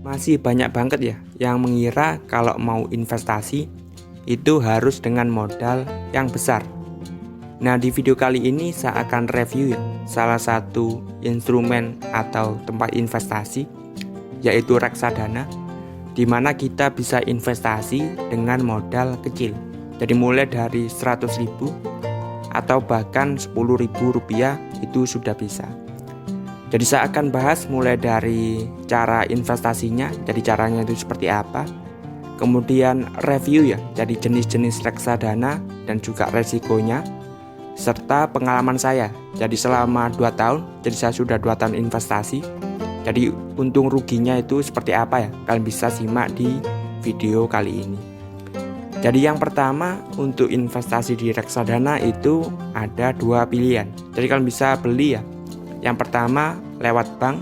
Masih banyak banget ya yang mengira kalau mau investasi itu harus dengan modal yang besar. Nah, di video kali ini saya akan review ya salah satu instrumen atau tempat investasi, yaitu reksadana, di mana kita bisa investasi dengan modal kecil. Jadi mulai dari 100.000 atau bahkan 10.000 rupiah itu sudah bisa. Jadi saya akan bahas mulai dari cara investasinya, jadi caranya itu seperti apa. Kemudian review ya, jadi jenis-jenis reksadana dan juga resikonya, serta pengalaman saya. Jadi selama 2 tahun, jadi saya sudah 2 tahun investasi. Jadi untung ruginya itu seperti apa ya, kalian bisa simak di video kali ini. Jadi yang pertama, untuk investasi di reksadana itu ada 2 pilihan. Jadi kalian bisa beli ya. Yang pertama lewat bank,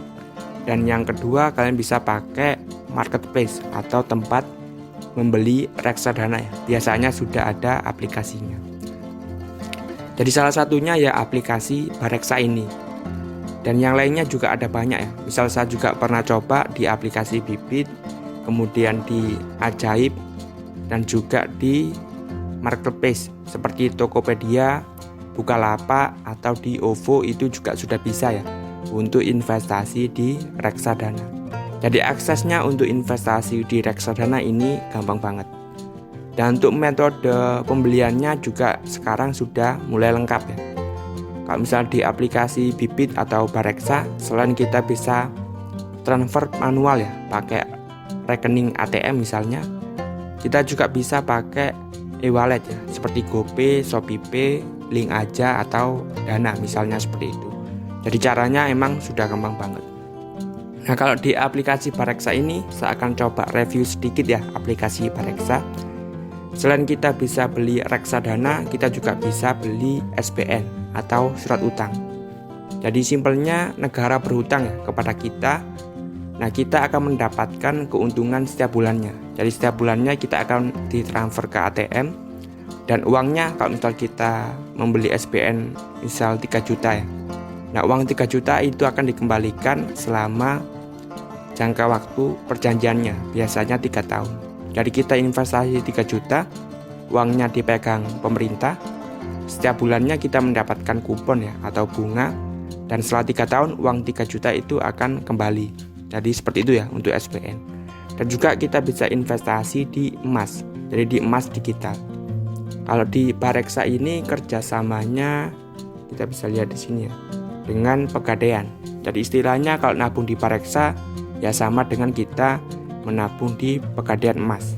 dan yang kedua kalian bisa pakai marketplace atau tempat membeli reksadana ya. Biasanya sudah ada aplikasinya. Jadi salah satunya ya aplikasi Bareksa ini. Dan yang lainnya juga ada banyak ya. Misal saya juga pernah coba di aplikasi Bibit, kemudian di Ajaib, dan juga di marketplace seperti Tokopedia, Bukalapak, atau di OVO itu juga sudah bisa ya untuk investasi di reksadana. Jadi aksesnya untuk investasi di reksadana ini gampang banget. Dan untuk metode pembeliannya juga sekarang sudah mulai lengkap ya. Kalau misalnya di aplikasi Bibit atau Bareksa, selain kita bisa transfer manual ya, pakai rekening ATM misalnya, kita juga bisa pakai e-wallet ya, seperti GoPay, ShopeePay, Link Aja, atau Dana misalnya seperti itu. Jadi caranya emang sudah gampang banget. Nah, kalau di aplikasi Bareksa ini saya akan coba review sedikit ya aplikasi Bareksa. Selain kita bisa beli reksadana, kita juga bisa beli SBN atau surat utang. Jadi simpelnya negara berhutang ya kepada kita. Nah, kita akan mendapatkan keuntungan setiap bulannya. Jadi setiap bulannya kita akan ditransfer ke ATM, dan uangnya kalau misal kita membeli SBN misal 3 juta ya. Nah, uang 3 juta itu akan dikembalikan selama jangka waktu perjanjiannya, biasanya 3 tahun. Jadi kita investasi 3 juta, uangnya dipegang pemerintah. Setiap bulannya kita mendapatkan kupon ya atau bunga, dan setelah 3 tahun uang 3 juta itu akan kembali. Jadi seperti itu ya untuk SBN. Dan juga kita bisa investasi di emas, jadi di emas digital. Kalau di Bareksa ini kerjasamanya kita bisa lihat di sini ya, dengan Pegadaian. Jadi istilahnya kalau nabung di Bareksa ya sama dengan kita menabung di Pegadaian emas.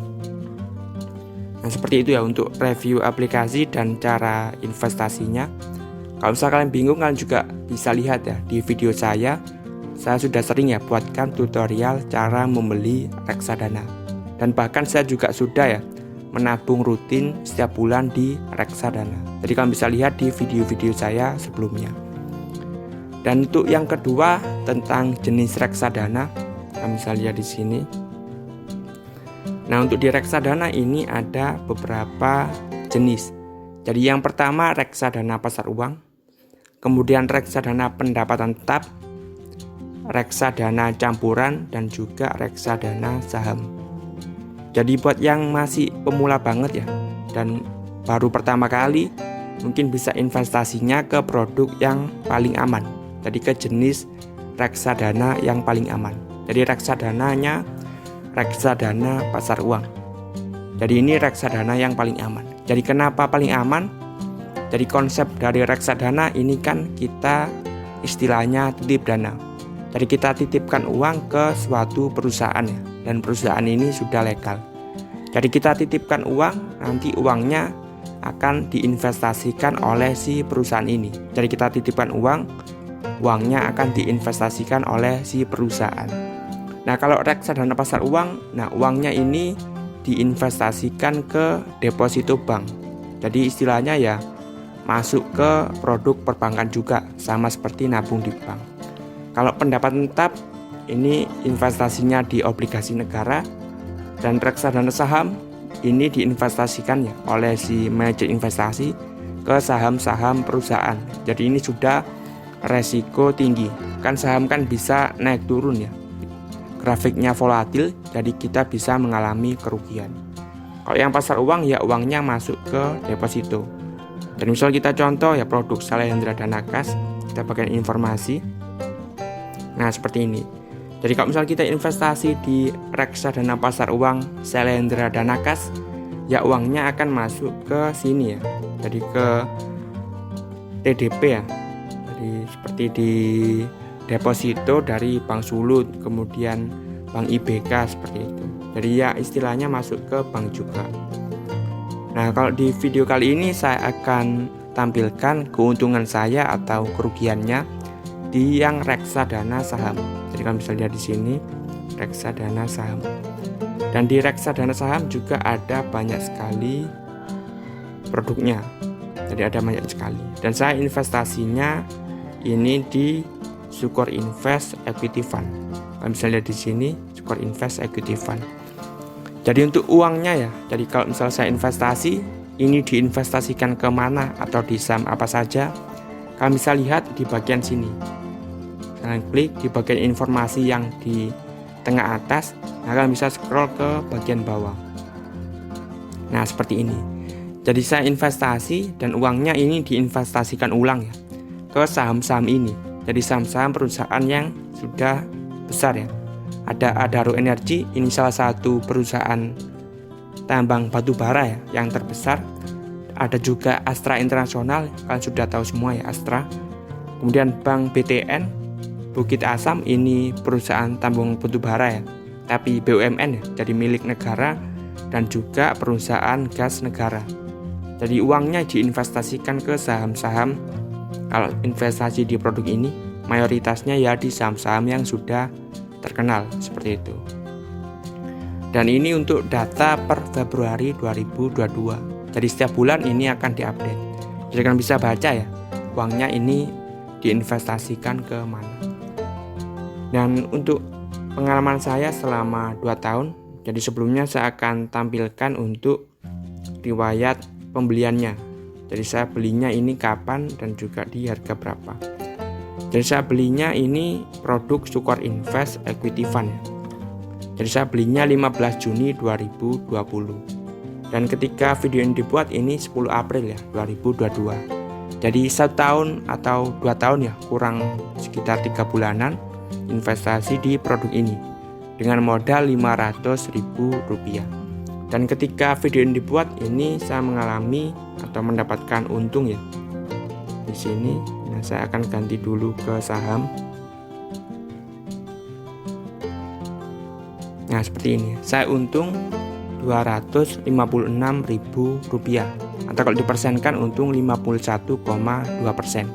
Nah, seperti itu ya untuk review aplikasi dan cara investasinya. Kalau misalnya kalian bingung, kalian juga bisa lihat ya di video saya sudah sering ya buatkan tutorial cara membeli reksadana. Dan bahkan saya juga sudah ya menabung rutin setiap bulan di reksadana. Jadi kalian bisa lihat di video-video saya sebelumnya. Dan untuk yang kedua tentang jenis reksadana, kalian bisa lihat di sini. Nah, untuk di reksadana ini ada beberapa jenis. Jadi yang pertama reksadana pasar uang, kemudian reksadana pendapatan tetap, reksadana campuran, dan juga reksadana saham. Jadi buat yang masih pemula banget ya dan baru pertama kali, mungkin bisa investasinya ke produk yang paling aman. Jadi ke jenis reksadana yang paling aman. Jadi reksadananya reksadana pasar uang. Jadi ini reksadana yang paling aman. Jadi kenapa paling aman? Jadi konsep dari reksadana ini kan kita istilahnya titip dana. Jadi kita titipkan uang ke suatu perusahaan ya, dan perusahaan ini sudah legal. Jadi kita titipkan uang, nanti uangnya akan diinvestasikan oleh si perusahaan ini. Jadi kita titipkan uang, uangnya akan diinvestasikan oleh si perusahaan. Nah, kalau reksadana pasar uang, nah uangnya ini diinvestasikan ke deposito bank. Jadi istilahnya ya masuk ke produk perbankan juga, sama seperti nabung di bank. Kalau pendapatan tetap, ini investasinya di obligasi negara, dan reksadana saham ini diinvestasikan ya oleh si manajer investasi ke saham-saham perusahaan. Jadi ini sudah resiko tinggi. Kan saham kan bisa naik turun ya. grafiknya volatil, jadi kita bisa mengalami kerugian. Kalau yang pasar uang ya uangnya masuk ke deposito. Dan misal kita contoh ya produk Shalendra Dana Kas, kita bagian informasi. Nah seperti ini. Jadi kalau misal kita investasi di reksadana pasar uang Shalendra Dana Kas, ya uangnya akan masuk ke sini ya. Jadi ke TDP ya. Jadi seperti di deposito dari Bank Sulut, kemudian Bank IBK seperti itu. Jadi ya istilahnya masuk ke bank juga. Nah kalau di video kali ini saya akan tampilkan keuntungan saya atau kerugiannya di yang reksadana saham. Jadi kalau bisa lihat di sini reksadana saham. Dan di reksadana saham juga ada banyak sekali produknya. Jadi ada banyak sekali. Dan saya investasinya ini di Sukor Invest Equity Fund. Kalau bisa lihat di sini Sukor Invest Equity Fund. Jadi untuk uangnya ya, jadi kalau misalnya saya investasi, ini diinvestasikan ke mana atau di saham apa saja, kalian bisa lihat di bagian sini. Kalian klik di bagian informasi yang di tengah atas, nah kalian bisa scroll ke bagian bawah. Nah seperti ini. Jadi saya investasi dan uangnya ini diinvestasikan ulang ya ke saham-saham ini. Jadi saham-saham perusahaan yang sudah besar ya. Ada Adaro Energy, ini salah satu perusahaan tambang batu bara ya yang terbesar. Ada juga Astra Internasional, kalian sudah tahu semua ya Astra. Kemudian Bank BTN Bukit Asam, ini perusahaan tambang batu bara ya, tapi BUMN ya, jadi milik negara, dan juga perusahaan gas negara. Jadi uangnya diinvestasikan ke saham-saham. Kalau investasi di produk ini mayoritasnya ya di saham-saham yang sudah terkenal seperti itu. Dan ini untuk data per Februari 2022. Jadi setiap bulan ini akan diupdate. Jadi kalian bisa baca ya uangnya ini diinvestasikan ke mana. Dan untuk pengalaman saya selama 2 tahun, jadi sebelumnya saya akan tampilkan untuk riwayat pembeliannya. Jadi saya belinya ini kapan dan juga di harga berapa. Jadi saya belinya ini produk Sukor Invest Equity Fund ya. Jadi saya belinya 15 Juni 2020. Dan ketika video ini dibuat ini 10 April ya 2022. Jadi 1 tahun atau 2 tahun ya, kurang sekitar 3 bulanan investasi di produk ini dengan modal Rp500.000. Dan ketika video ini dibuat ini saya mengalami atau mendapatkan untung ya. Di sini nah saya akan ganti dulu ke saham. Nah seperti ini, saya untung Rp256.000 atau kalau dipersenkan untung 51,2%.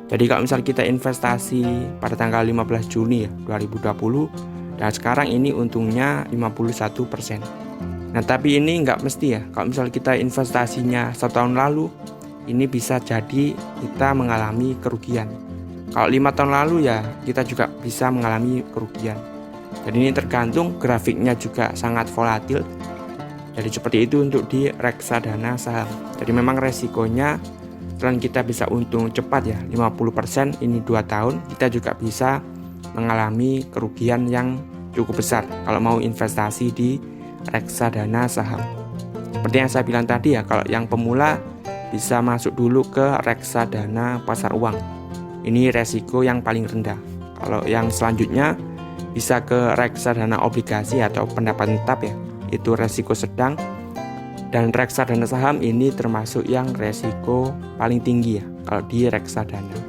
Jadi kalau misal kita investasi pada tanggal 15 Juni ya, 2020, dan sekarang ini untungnya 51%. Nah tapi ini nggak mesti ya, kalau misal kita investasinya 1 tahun lalu, ini bisa jadi kita mengalami kerugian. Kalau 5 tahun lalu ya kita juga bisa mengalami kerugian. Jadi ini tergantung, grafiknya juga sangat volatil. Jadi seperti itu untuk di reksadana saham. Jadi memang resikonya selain kita bisa untung cepat ya 50% ini 2 tahun, kita juga bisa mengalami kerugian yang cukup besar kalau mau investasi di reksadana saham. Seperti yang saya bilang tadi ya, kalau yang pemula bisa masuk dulu ke reksadana pasar uang. Ini resiko yang paling rendah. Kalau yang selanjutnya bisa ke reksadana obligasi atau pendapatan tetap ya, itu resiko sedang. Dan reksadana saham ini termasuk yang resiko paling tinggi ya kalau di reksadana.